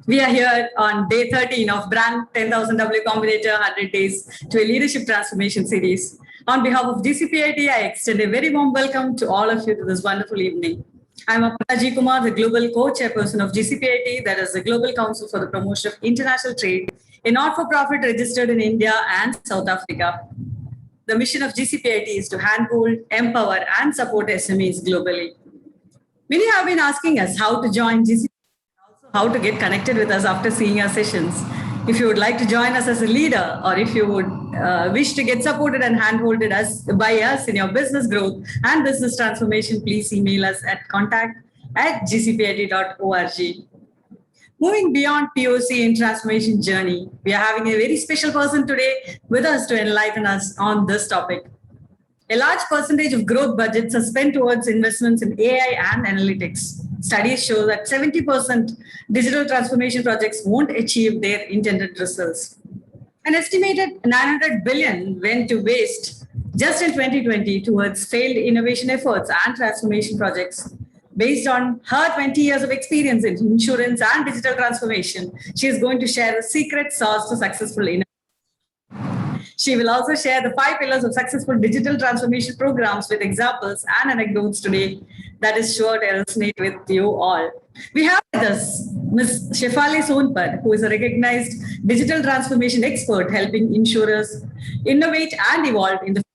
We are here on day 13 of Brand 10,000W Combinator 100 Days to a Leadership Transformation series. On behalf of GCPIT, I extend a very warm welcome to all of you to this wonderful evening. I'm Aparna Kumar, the Global Co-Chairperson of GCPIT, that is the Global Council for the Promotion of International Trade, a not-for-profit registered in India and South Africa. The mission of GCPIT is to handhold, empower, and support SMEs globally. Many have been asking us how to join GCPIT, how to get connected with us after seeing our sessions. If you would like to join us as a leader, or if you would wish to get supported and handholded by us in your business growth and business transformation, please email us at contact@gcpit.org. Moving beyond POC and transformation journey, we are having a very special person today with us to enlighten us on this topic. A large percentage of growth budgets are spent towards investments in AI and analytics. Studies show that 70% digital transformation projects won't achieve their intended results. An estimated 900 billion went to waste just in 2020 towards failed innovation efforts and transformation projects. Based on her 20 years of experience in insurance and digital transformation, she is going to share the secret sauce to successful innovation. She will also share the 5 pillars of successful digital transformation programs with examples and anecdotes today that is sure to resonate with you all. We have with us Ms Shefali Sonpar, who is a recognized digital transformation expert helping insurers innovate and evolve in the future.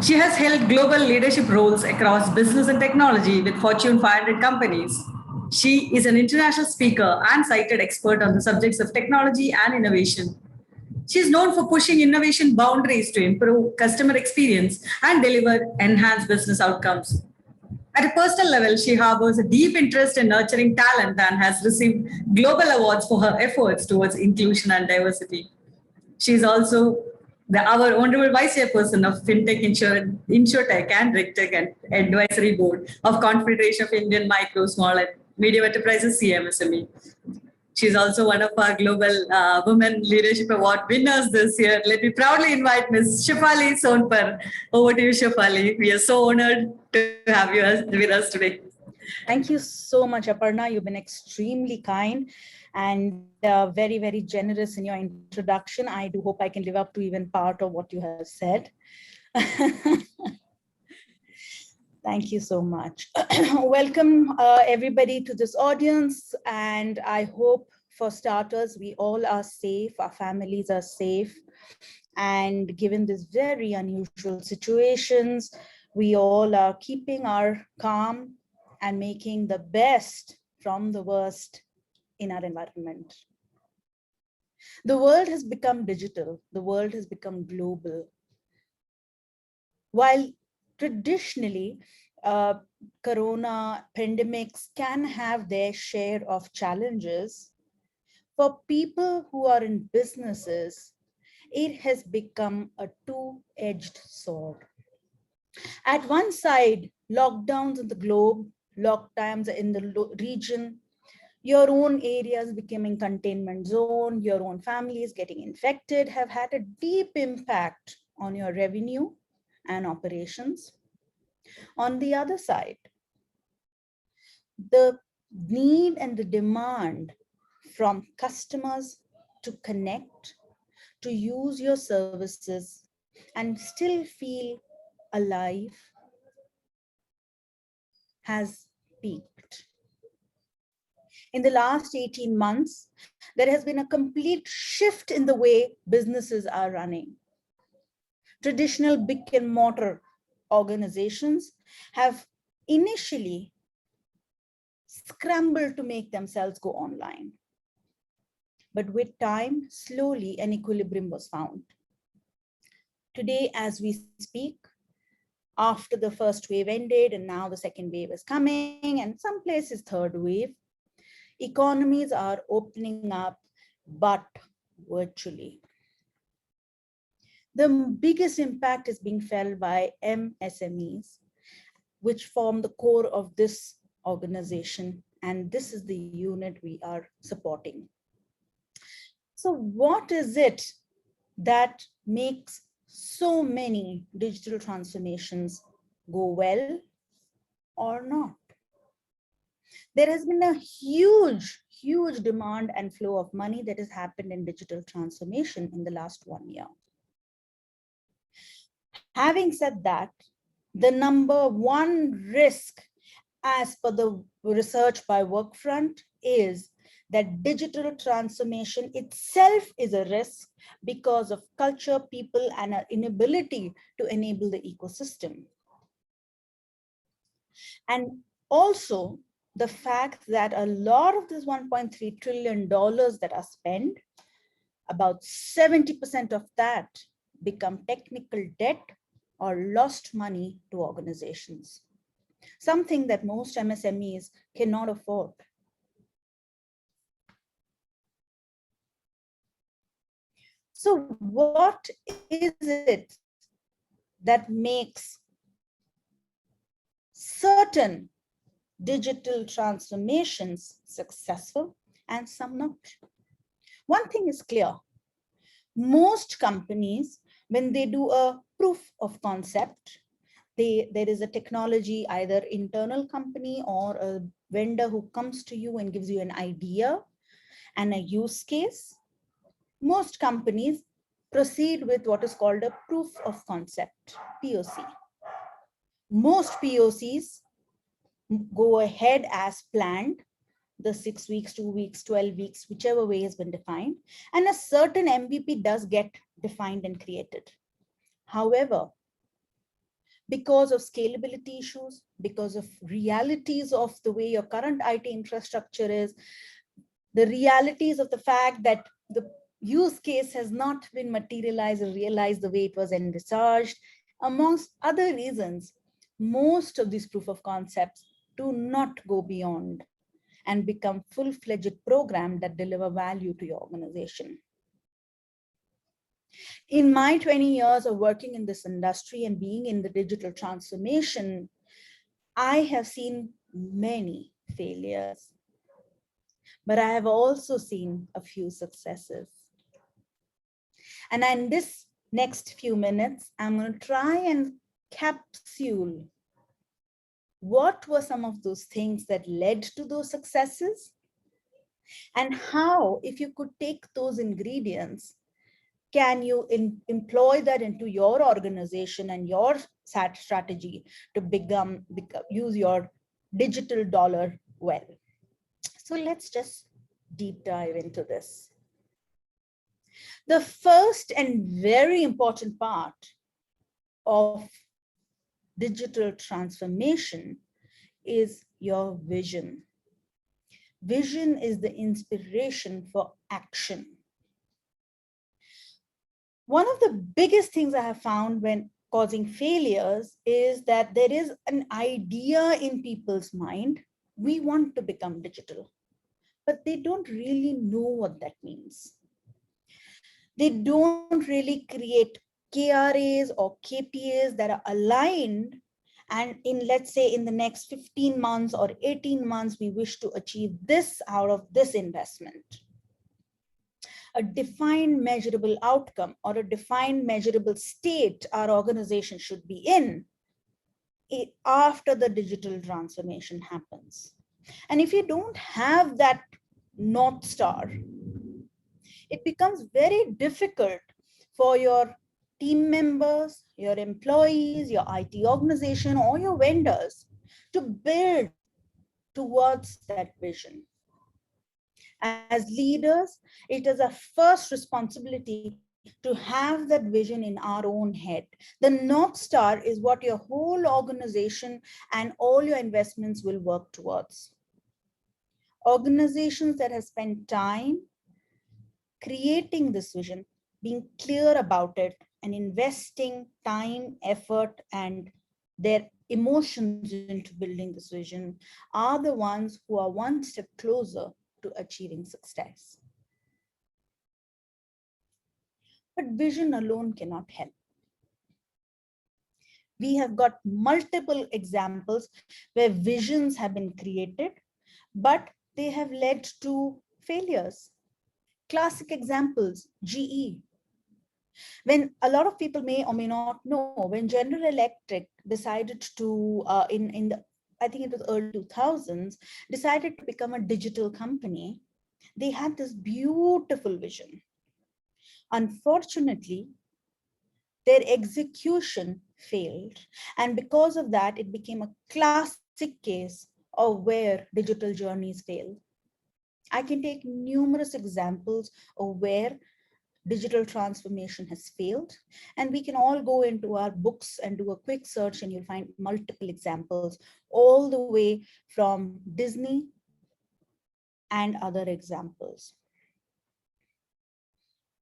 She has held global leadership roles across business and technology with Fortune 500 companies. She is an international speaker and cited expert on the subjects of technology and innovation. She is known for pushing innovation boundaries to improve customer experience and deliver enhanced business outcomes. At a personal level, she harbors a deep interest in nurturing talent and has received global awards for her efforts towards inclusion and diversity. She is also our Honorable Vice Chairperson of FinTech, InsurTech and RegTech and Advisory Board of Confederation of Indian Micro, Small and Medium Enterprises, CMSME. She's also one of our Global Women Leadership Award winners this year. Let me proudly invite Ms Shefali Sonpar. Over to you, Shefali. We are so honored to have you with us today. Thank you so much, Aparna. You've been extremely kind and very, very generous in your introduction. I do hope I can live up to even part of what you have said. Thank you so much. Welcome everybody to this audience, and I hope for starters we all are safe, our families are safe, and given this very unusual situations, we all are keeping our calm and making the best from the worst in our environment. The world has become digital, the world has become global. While traditionally, corona pandemics can have their share of challenges, for people who are in businesses, it has become a two-edged sword. At one side, lockdowns in the globe, lockdowns in the region, your own areas becoming containment zone, your own families getting infected have had a deep impact on your revenue and operations. On the other side, the need and the demand from customers to connect, to use your services and still feel alive has peaked. In the last 18 months, there has been a complete shift in the way businesses are running. Traditional brick and mortar organizations have initially scrambled to make themselves go online. But with time, slowly an equilibrium was found. Today, as we speak, after the first wave ended and now the second wave is coming and some places third wave, economies are opening up, but virtually. The biggest impact is being felt by MSMEs, which form the core of this organization, and this is the unit we are supporting. So what is it that makes so many digital transformations go well or not? There has been a huge demand and flow of money that has happened in digital transformation in the last 1 year. Having said that, the number one risk as per the research by Workfront is that digital transformation itself is a risk because of culture, people, and our inability to enable the ecosystem. And also the fact that a lot of this $1.3 trillion that are spent, about 70% of that become technical debt or lost money to organizations, something that most MSMEs cannot afford. So what is it that makes certain digital transformations successful and some not? One thing is clear. Most companies, when they do a proof of concept, there is a technology, either internal company or a vendor who comes to you and gives you an idea and a use case. Most companies proceed with what is called a proof of concept, POC. Most POCs go ahead as planned, the 6 weeks, 2 weeks, 12 weeks, whichever way has been defined, and a certain MVP does get defined and created. However, because of scalability issues, because of realities of the way your current IT infrastructure is, the realities of the fact that the use case has not been materialized or realized the way it was envisaged, amongst other reasons, most of these proof of concepts do not go beyond and become full-fledged programs that deliver value to your organization. In my 20 years of working in this industry and being in the digital transformation, I have seen many failures, but I have also seen a few successes. And in this next few minutes, I'm going to try and capsule what were some of those things that led to those successes, and how, if you could take those ingredients, can you employ that into your organization and your strategy to use your digital dollar well. So let's just deep dive into this. The first and very important part of digital transformation is your vision. Vision is the inspiration for action. One of the biggest things I have found when causing failures is that there is an idea in people's mind, we want to become digital, but they don't really know what that means. They don't really create KRAs or KPAs that are aligned, and in, let's say, in the next 15 months or 18 months, we wish to achieve this out of this investment. A defined measurable outcome or a defined measurable state our organization should be in after the digital transformation happens. And if you don't have that North Star, it becomes very difficult for your team members, your employees, your IT organization, or your vendors to build towards that vision. As leaders, it is our first responsibility to have that vision in our own head. The North Star is what your whole organization and all your investments will work towards. Organizations that have spent time creating this vision, being clear about it, and investing time, effort, and their emotions into building this vision are the ones who are one step closer to achieving success. But vision alone cannot help. We have got multiple examples where visions have been created, but they have led to failures. Classic examples, GE. When a lot of people may or may not know, when General Electric decided to, in the I think it was early 2000s, decided to become a digital company. They had this beautiful vision. Unfortunately, their execution failed. And because of that, it became a classic case of where digital journeys fail. I can take numerous examples of where digital transformation has failed. And we can all go into our books and do a quick search and you'll find multiple examples, all the way from Disney and other examples.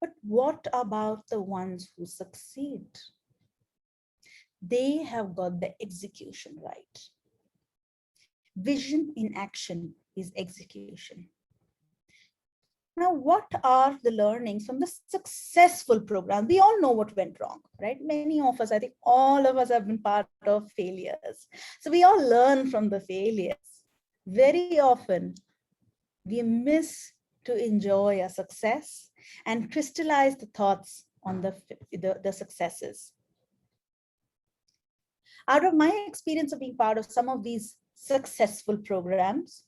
But what about the ones who succeed? They have got the execution right. Vision in action is execution. Now, what are the learnings from the successful program? We all know what went wrong, right? Many of us, I think all of us have been part of failures. So we all learn from the failures. Very often, we miss to enjoy a success and crystallize the thoughts on the successes. Out of my experience of being part of some of these successful programs,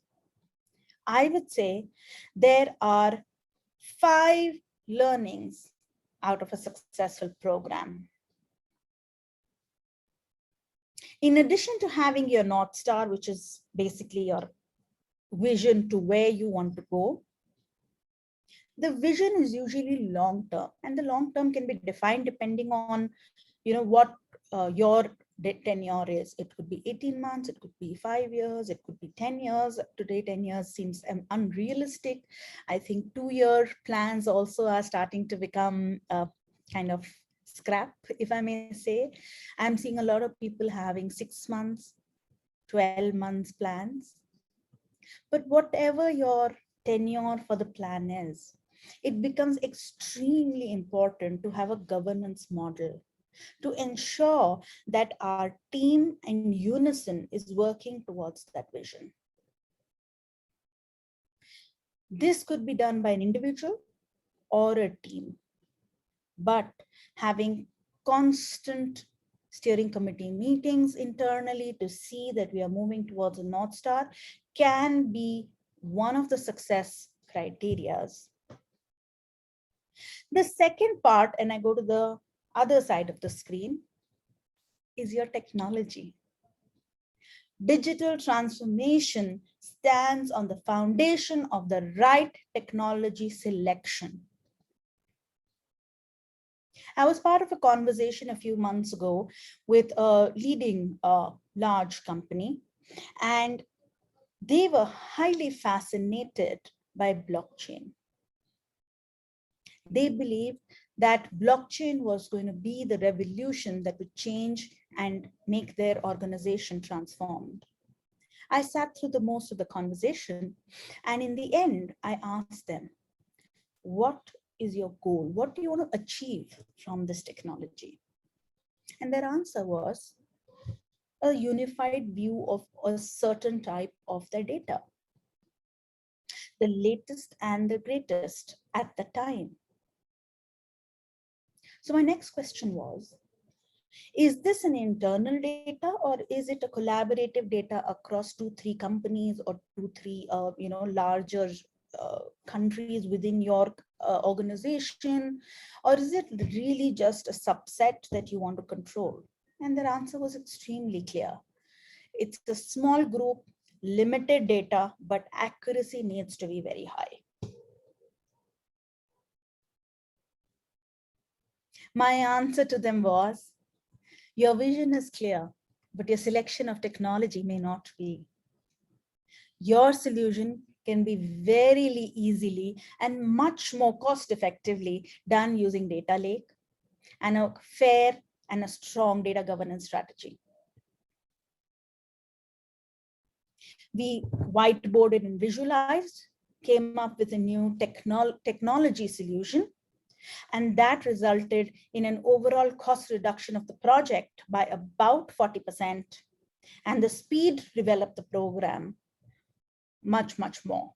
I would say there are 5 learnings out of a successful program. In addition to having your North Star, which is basically your vision to where you want to go, the vision is usually long-term, and the long-term can be defined depending on, what your tenure is. It could be 18 months, it could be 5 years, it could be 10 years. Today, 10 years seems unrealistic. I think 2-year plans also are starting to become kind of scrap, if I may say. I'm seeing a lot of people having 6 months, 12 months plans. But whatever your tenure for the plan is, it becomes extremely important to have a governance model to ensure that our team in unison is working towards that vision. This could be done by an individual or a team, but having constant steering committee meetings internally to see that we are moving towards a North Star can be one of the success criteria. The second part, and I go to the other side of the screen, is your technology. Digital transformation stands on the foundation of the right technology selection. I was part of a conversation a few months ago with a leading large company, and they were highly fascinated by blockchain. They believed that blockchain was going to be the revolution that would change and make their organization transformed. I sat through the most of the conversation, and in the end, I asked them, what is your goal? What do you want to achieve from this technology? And their answer was a unified view of a certain type of their data, the latest and the greatest at the time. So my next question was, is this an internal data or is it a collaborative data across 2-3 companies or 2-3 larger countries within your organization, or is it really just a subset that you want to control? And their answer was extremely clear. It's a small group, limited data, but accuracy needs to be very high. My answer to them was, your vision is clear, but your selection of technology may not be. Your solution can be very easily and much more cost effectively done using data lake and a fair and a strong data governance strategy. We whiteboarded and visualized, came up with a new technology solution, and that resulted in an overall cost reduction of the project by about 40%. And the speed developed the program much more.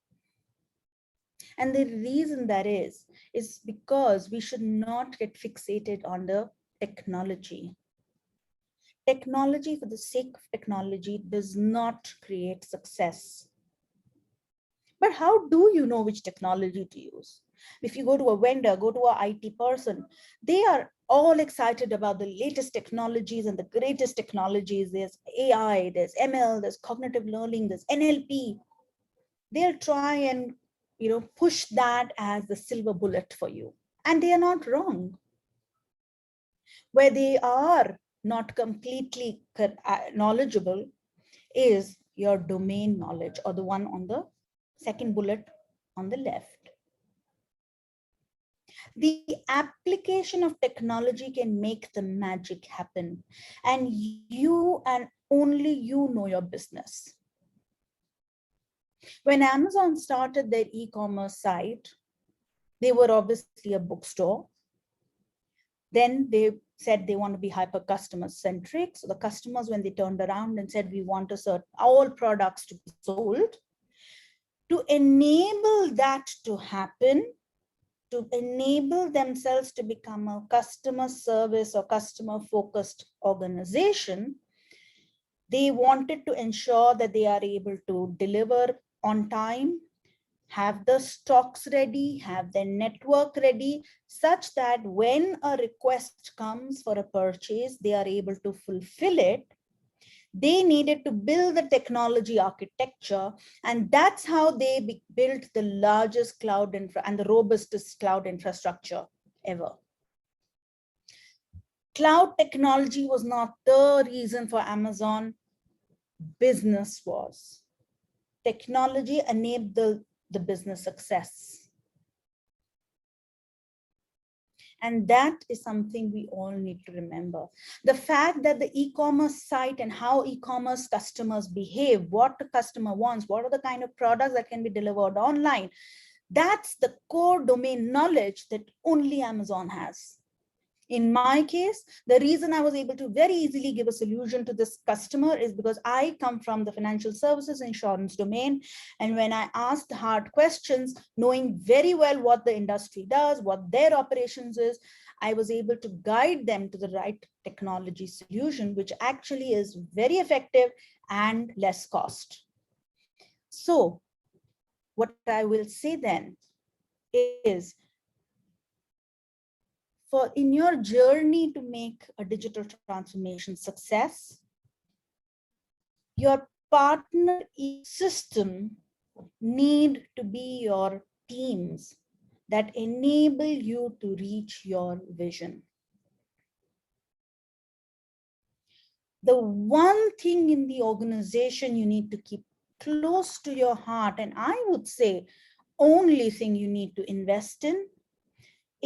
And the reason that is because we should not get fixated on the technology. Technology for the sake of technology does not create success. But how do you know which technology to use? If you go to a vendor, go to an IT person, they are all excited about the latest technologies and the greatest technologies. There's AI, there's ML, there's cognitive learning, there's NLP. They'll try and push that as the silver bullet for you. And they are not wrong. Where they are not completely knowledgeable is your domain knowledge, or the one on the second bullet on the left. The application of technology can make the magic happen, and you and only you know your business. When Amazon started their e-commerce site, they were obviously a bookstore. Then they said they want to be hyper customer centric. So the customers, when they turned around and said, we want to serve all products to be sold, to enable that to happen, to enable themselves to become a customer service or customer focused organization, they wanted to ensure that they are able to deliver on time, have the stocks ready, have their network ready, such that when a request comes for a purchase, they are able to fulfill it. They needed to build the technology architecture, and that's how they built the largest cloud and the robustest cloud infrastructure ever. Cloud technology was not the reason for Amazon. Business was. Technology enabled the business success. And that is something we all need to remember. The fact that the e-commerce site and how e-commerce customers behave, what the customer wants, what are the kind of products that can be delivered online, that's the core domain knowledge that only Amazon has. In my case, the reason I was able to very easily give a solution to this customer is because I come from the financial services insurance domain. And when I asked hard questions, knowing very well what the industry does, what their operations is, I was able to guide them to the right technology solution, which actually is very effective and less cost. So what I will say then is, for in your journey to make a digital transformation success, your partner ecosystem need to be your teams that enable you to reach your vision. The one thing in the organization you need to keep close to your heart, and I would say only thing you need to invest in,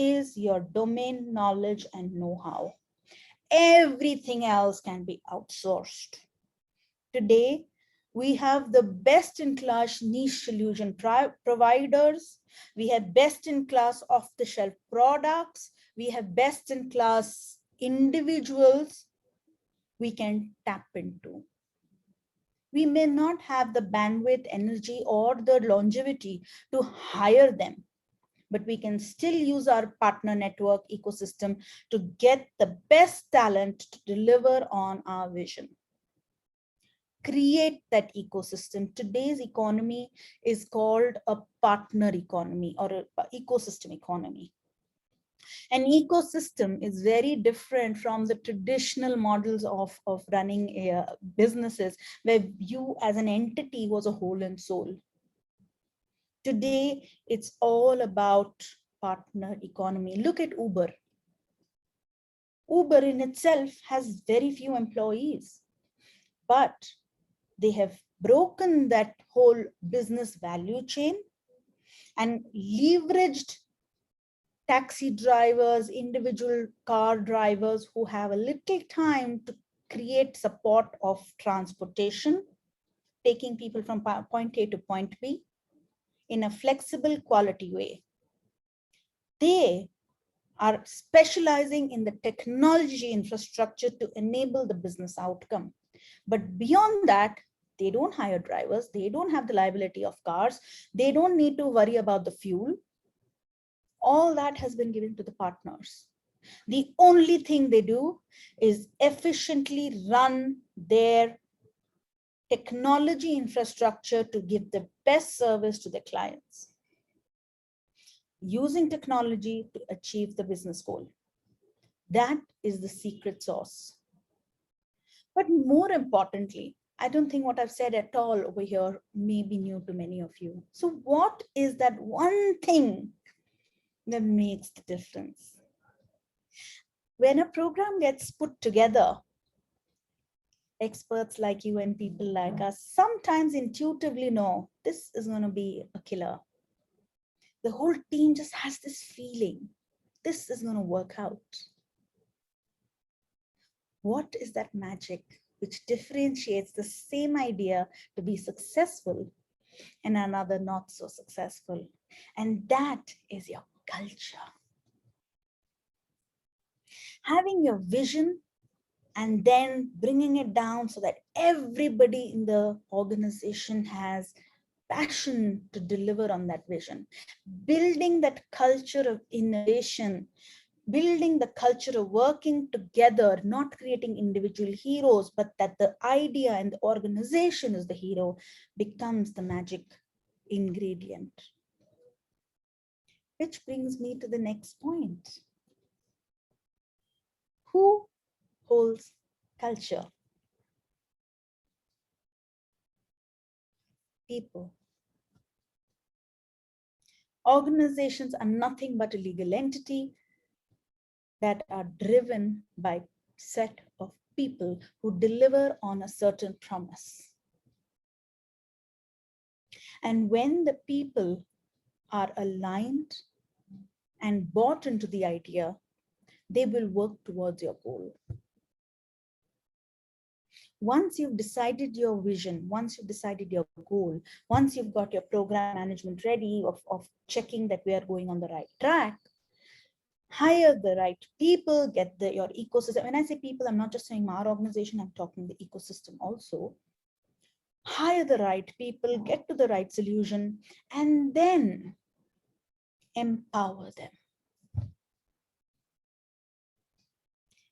is your domain knowledge and know-how. Everything else can be outsourced. Today, we have the best-in-class niche solution providers. We have best-in-class off-the-shelf products. We have best-in-class individuals we can tap into. We may not have the bandwidth, energy, or the longevity to hire them, but we can still use our partner network ecosystem to get the best talent to deliver on our vision. Create that ecosystem. Today's economy is called a partner economy or an ecosystem economy. An ecosystem is very different from the traditional models of running businesses where you as an entity was a whole and soul. Today, it's all about partner economy. Look at Uber. Uber in itself has very few employees, but they have broken that whole business value chain and leveraged taxi drivers, individual car drivers who have a little time to create support of transportation, taking people from point A to point B in a flexible, quality way. They are specializing in the technology infrastructure to enable the business outcome. But beyond that, they don't hire drivers. They don't have the liability of cars. They don't need to worry about the fuel. All that has been given to the partners. The only thing they do is efficiently run their technology infrastructure to give the best service to their clients, using technology to achieve the business goal. That is the secret sauce. But more importantly, I don't think what I've said at all over here may be new to many of you. So what is that one thing that makes the difference? When a program gets put together, experts like you and people like us sometimes intuitively know this is going to be a killer. The whole team just has this feeling, this is going to work out. What is that magic which differentiates the same idea to be successful and another not so successful? And that is your culture. Having your vision and then bringing it down so that everybody in the organization has passion to deliver on that vision. Building that culture of innovation, building the culture of working together, not creating individual heroes, but that the idea and the organization is the hero, becomes the magic ingredient. Which brings me to the next point. Who holds culture? People. Organizations are nothing but a legal entity that are driven by a set of people who deliver on a certain promise. And when the people are aligned and bought into the idea, they will work towards your goal. Once you've decided your vision, once you've decided your goal, once you've got your program management ready of checking that we are going on the right track, hire the right people, get your ecosystem. When I say people, I'm not just saying our organization, I'm talking the ecosystem also. Hire the right people, get to the right solution, and then empower them.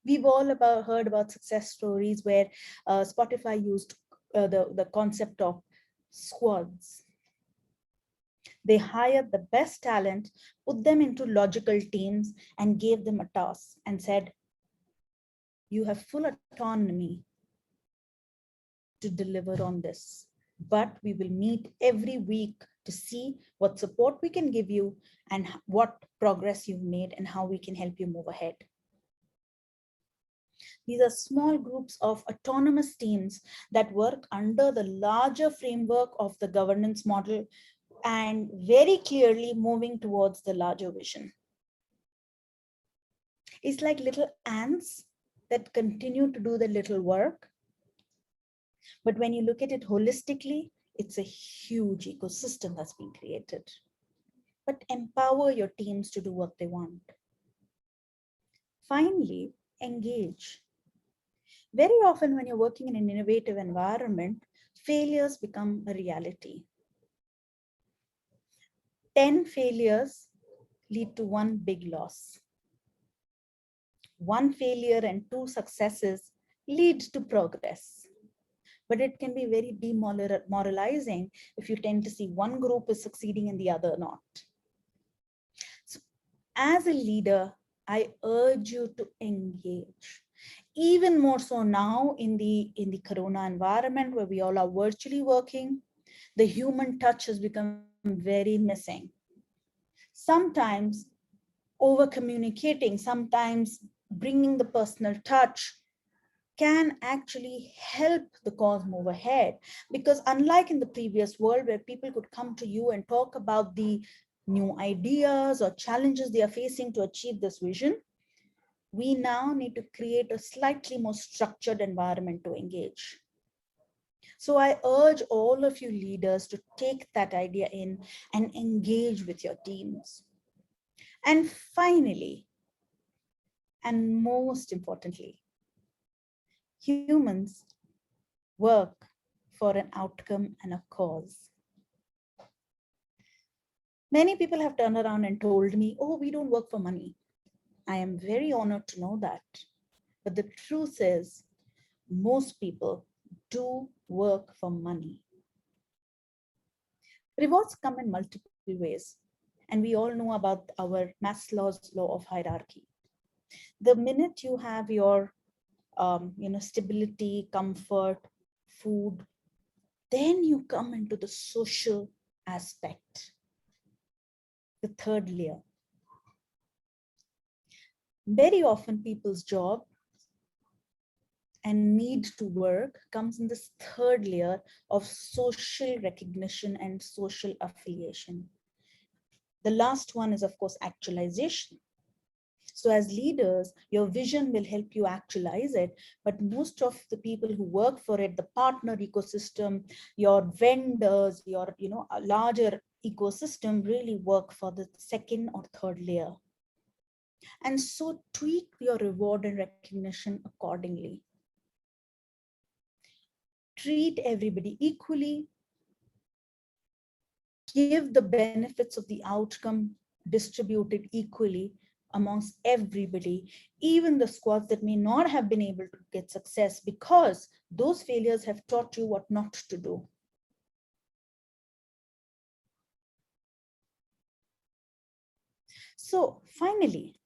We've all heard about success stories where Spotify used the concept of squads. They hired the best talent, put them into logical teams, and gave them a task and said, you have full autonomy to deliver on this, but we will meet every week to see what support we can give you and what progress you've made and how we can help you move ahead. These are small groups of autonomous teams that work under the larger framework of the governance model and very clearly moving towards the larger vision. It's like little ants that continue to do the little work. But when you look at it holistically, it's a huge ecosystem that's been created. But empower your teams to do what they want. Finally, engage. Very often when you're working in an innovative environment, failures become a reality. 10 failures lead to one big loss. 1 failure and 2 successes lead to progress. But it can be very demoralizing if you tend to see one group is succeeding and the other not. So as a leader, I urge you to engage. Even more so now in the Corona environment where we all are virtually working, the human touch has become very missing. Sometimes over communicating, sometimes bringing the personal touch can actually help the cause move ahead. Because unlike in the previous world where people could come to you and talk about the new ideas or challenges they are facing to achieve this vision, we now need to create a slightly more structured environment to engage. So I urge all of you leaders to take that idea in and engage with your teams. And finally, and most importantly, humans work for an outcome and a cause. Many people have turned around and told me, oh, we don't work for money. I am very honored to know that. But the truth is, most people do work for money. Rewards come in multiple ways, and we all know about our Maslow's law of hierarchy. The minute you have your stability, comfort, food, then you come into the social aspect, the third layer. Very often people's job and need to work comes in this third layer of social recognition and social affiliation. The last one is, of course, actualization. So as leaders, your vision will help you actualize it, but most of the people who work for it, the partner ecosystem, your vendors, your a larger ecosystem really work for the second or third layer. And so tweak your reward and recognition accordingly. Treat everybody equally. Give the benefits of the outcome distributed equally amongst everybody, even the squads that may not have been able to get success because those failures have taught you what not to do. So finally,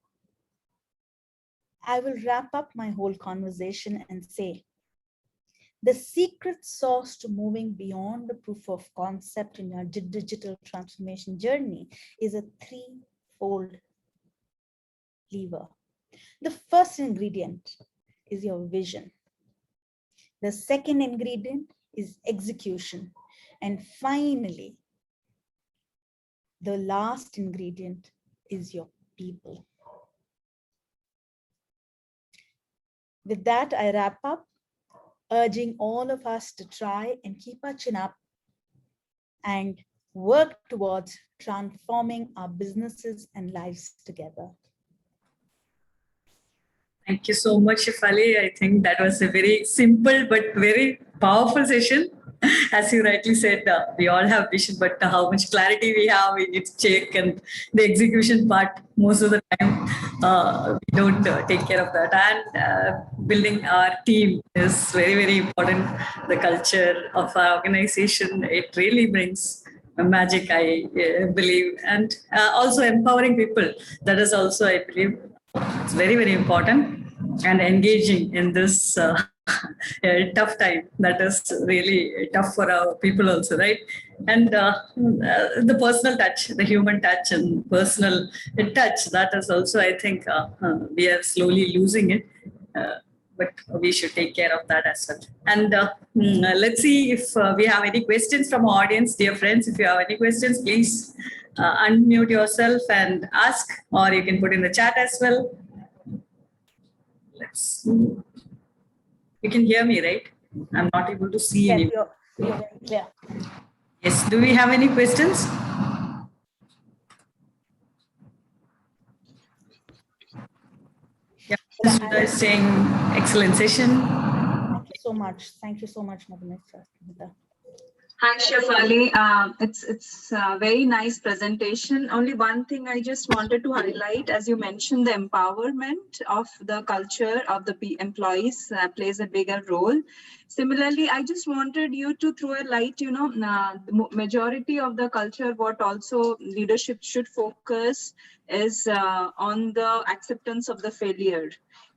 I will wrap up my whole conversation and say, the secret sauce to moving beyond the proof of concept in your digital transformation journey is a threefold lever. The first ingredient is your vision. The second ingredient is execution. And finally, the last ingredient is your people. With that, I wrap up, urging all of us to try and keep our chin up and work towards transforming our businesses and lives together. Thank you so much, Shefali. I think that was a very simple but very powerful session. As you rightly said, we all have vision, but how much clarity we have, we need to check, and the execution part, most of the time, we don't take care of that. And building our team is very, very important. The culture of our organization, it really brings magic, I believe, and also empowering people. That is also, I believe, it's very, very important, and engaging in this tough time. That is really tough for our people also, right? And the personal touch, the human touch and personal touch, that is also, I think, we are slowly losing it. But we should take care of that as well. And let's see if we have any questions from our audience. Dear friends, if you have any questions, please unmute yourself and ask, or you can put in the chat as well. Let's see. You can hear me, right? I'm not able to see Yes, any. you're very clear. Yes. Do we have any questions? Yeah, Sudha is saying excellent session. Thank you so much. Thank you so much, Madhumita. Hi, Shefali. It's a very nice presentation. Only one thing I just wanted to highlight, as you mentioned, the empowerment of the culture of the employees plays a bigger role. Similarly, I just wanted you to throw a light, the majority of the culture, what also leadership should focus is on the acceptance of the failure.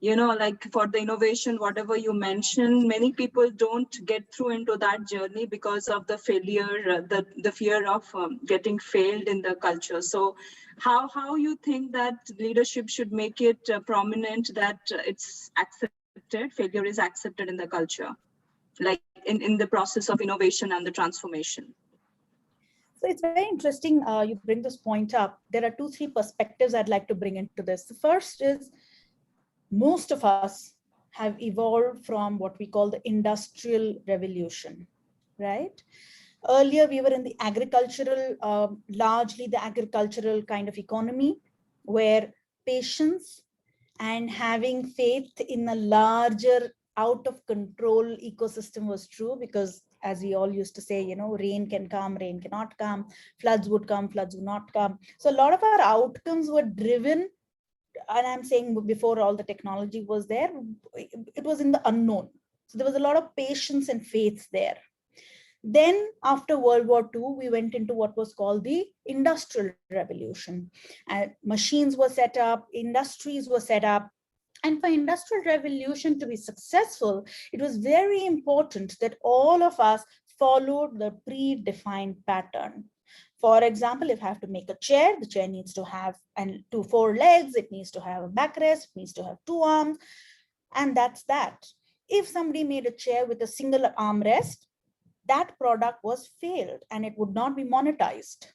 Like for the innovation, whatever you mentioned, many people don't get through into that journey because of the failure, the fear of getting failed in the culture. So how you think that leadership should make it prominent that it's accepted, failure is accepted in the culture, like in the process of innovation and the transformation? So it's very interesting you bring this point up. There are 2-3 perspectives I'd like to bring into this. The first is, most of us have evolved from what we call the industrial revolution, right? Earlier, we were in the agricultural, largely the agricultural kind of economy, where patience and having faith in a larger out of control ecosystem was true, because as we all used to say, rain can come, rain cannot come, floods would come, floods would not come. So a lot of our outcomes were driven and I'm saying before all the technology was there, it was in the unknown. So there was a lot of patience and faith there. Then after World War II, we went into what was called the Industrial Revolution. Machines were set up, industries were set up. And for Industrial Revolution to be successful, it was very important that all of us followed the predefined pattern. For example, if I have to make a chair, the chair needs to have 4 legs, it needs to have a backrest, it needs to have 2 arms, and that's that. If somebody made a chair with a single armrest, that product was failed and it would not be monetized.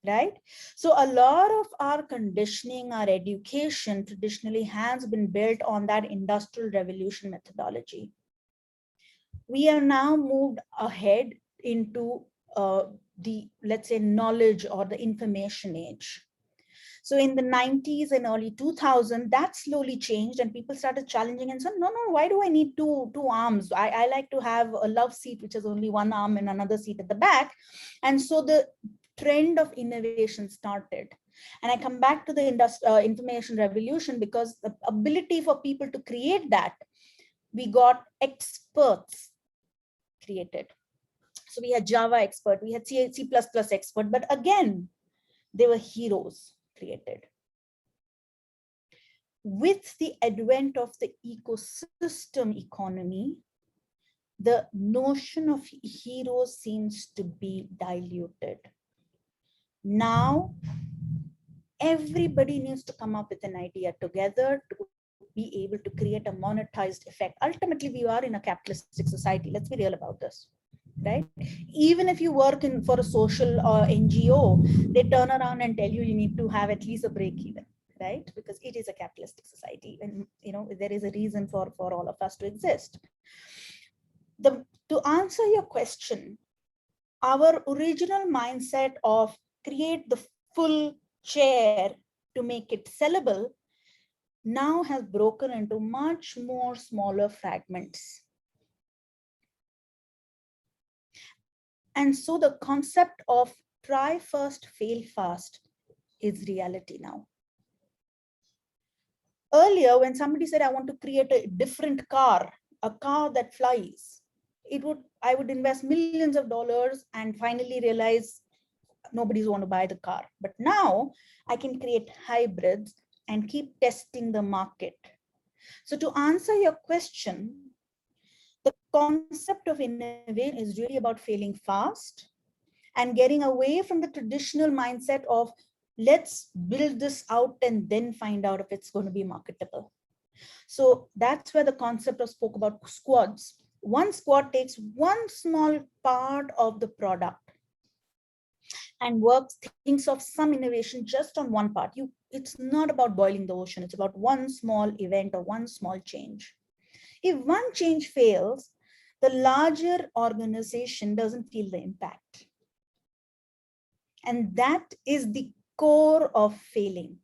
Right? So a lot of our conditioning, our education traditionally has been built on that Industrial Revolution methodology. We have now moved ahead into the, let's say, knowledge or the information age. So in the 90s and early 2000s, that slowly changed and people started challenging and said, no, why do I need two arms? I like to have a love seat, which has only 1 arm and another seat at the back. And so the trend of innovation started. And I come back to the information revolution because the ability for people to create that, we got experts created. So we had Java expert, we had C++ expert, but again, they were heroes created. With the advent of the ecosystem economy, the notion of heroes seems to be diluted. Now, everybody needs to come up with an idea together to be able to create a monetized effect. Ultimately, we are in a capitalistic society. Let's be real about this, right? Even if you work for a social NGO, they turn around and tell you need to have at least a break even, right? Because it is a capitalistic society, and there is a reason for all of us to exist. To answer your question, our original mindset of create the full chair to make it sellable now has broken into much more smaller fragments. And so the concept of try first, fail fast is reality now. Earlier, when somebody said, I want to create a different car, a car that flies, I would invest millions of dollars and finally realize nobody's want to buy the car. But now I can create hybrids and keep testing the market. So to answer your question, the concept of innovation is really about failing fast and getting away from the traditional mindset of let's build this out and then find out if it's going to be marketable. So that's where the concept of spoke about squads. One squad takes one small part of the product and thinks of some innovation just on one part. It's not about boiling the ocean. It's about one small event or one small change. If one change fails, the larger organization doesn't feel the impact. And that is the core of failing.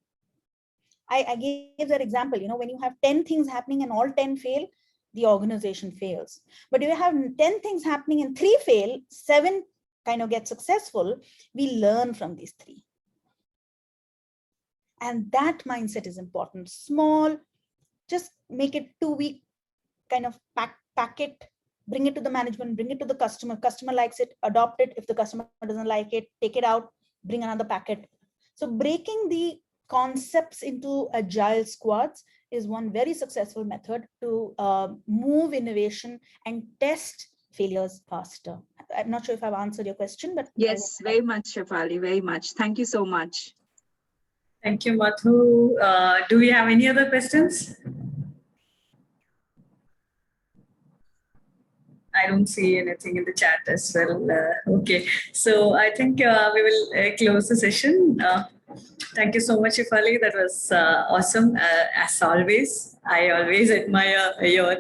I gave that example, when you have 10 things happening and all 10 fail, the organization fails. But if you have 10 things happening and 3 fail, 7 kind of get successful, we learn from these 3. And that mindset is important. Small, just make it 2-week kind of pack it, bring it to the management, bring it to the customer. Customer likes it, adopt it. If the customer doesn't like it, take it out, bring another packet. So breaking the concepts into agile squads is one very successful method to move innovation and test failures faster. I'm not sure if I've answered your question, but yes, very much, Shefali, very much. Thank you so much. Thank you, Madhu. Do we have any other questions? I don't see anything in the chat as well. Okay, so I think we will close the session. Thank you so much, Shefali. That was awesome, as always. I always admire your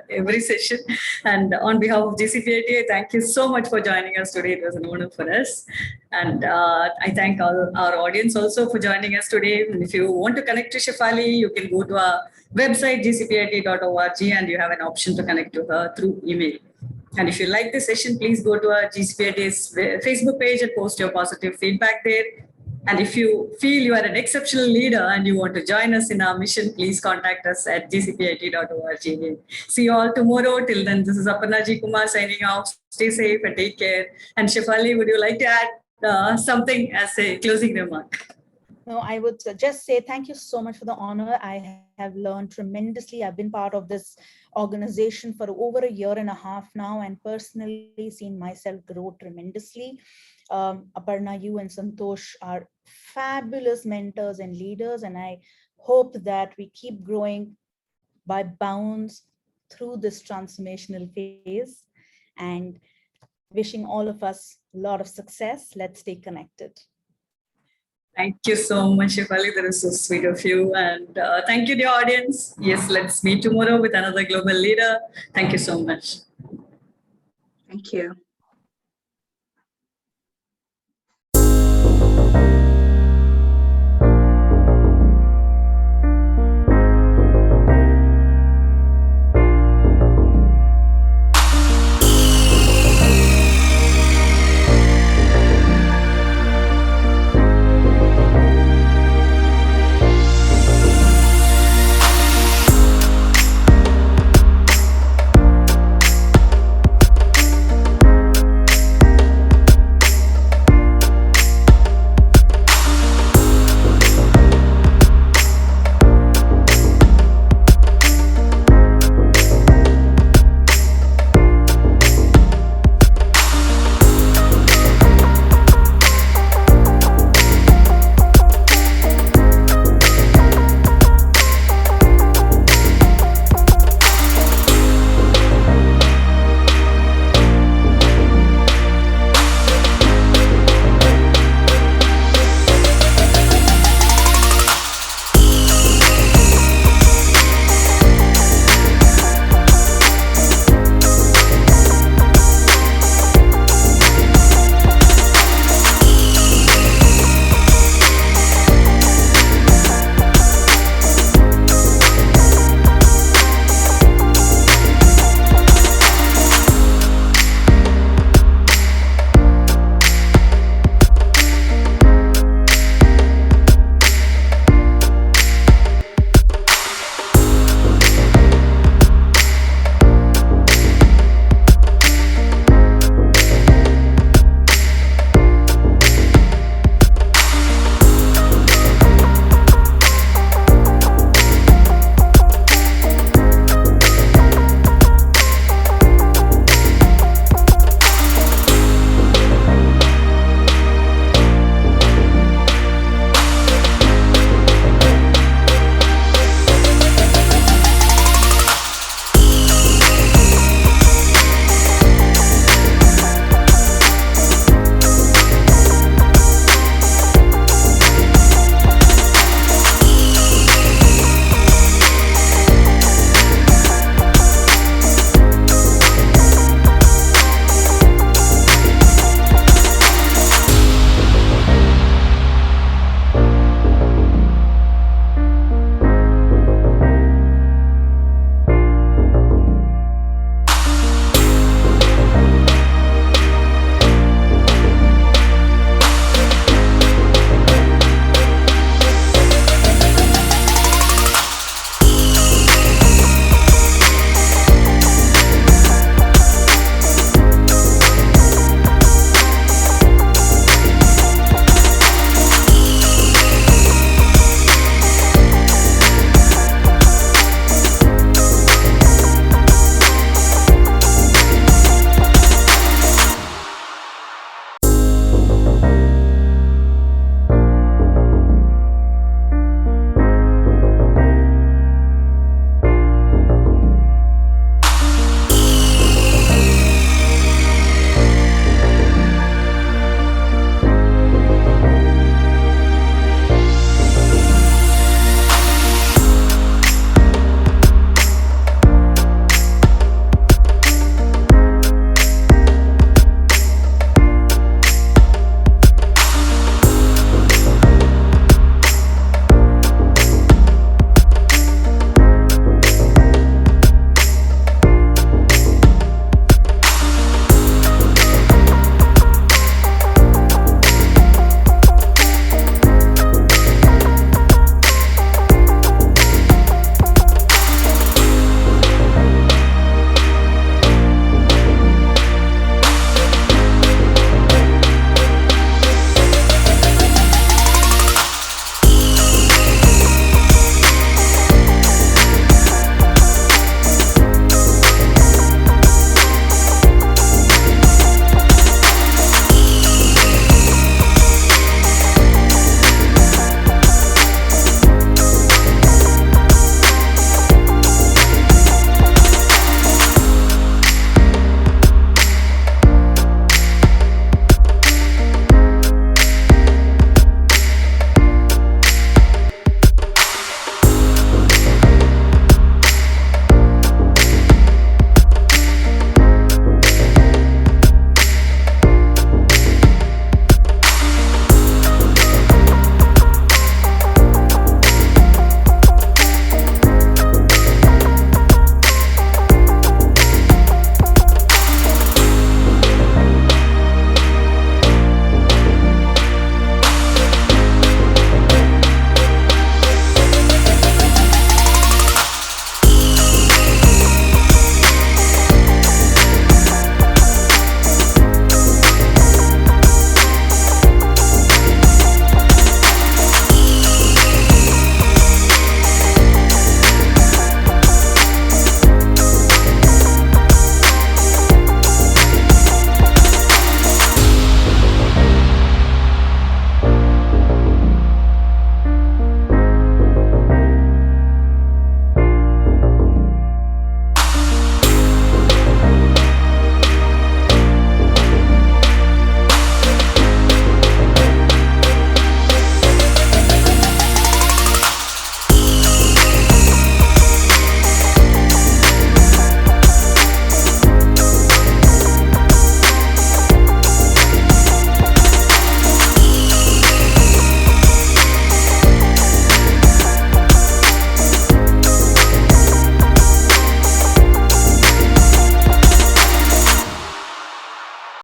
every session. And on behalf of GCPIT, thank you so much for joining us today. It was an honor for us. And I thank all our audience also for joining us today. And if you want to connect to Shefali, you can go to our website, gcpit.org, and you have an option to connect to her through email. And if you like this session, please go to our GCPIT's Facebook page and post your positive feedback there. And if you feel you are an exceptional leader and you want to join us in our mission, please contact us at gcpit.org. See you all tomorrow. Till then, this is Aparna G. Kumar signing off. Stay safe and take care. And Shefali, would you like to add something as a closing remark? No, I would just say thank you so much for the honor. I have learned tremendously. I've been part of this organization for over a year and a half now, and personally seen myself grow tremendously. Aparna, you and Santosh are fabulous mentors and leaders, and I hope that we keep growing by bounds through this transformational phase, and wishing all of us a lot of success. Let's stay connected. Thank you so much, Shefali. That is so sweet of you. And thank you, dear audience. Yes, let's meet tomorrow with another global leader. Thank you so much. Thank you.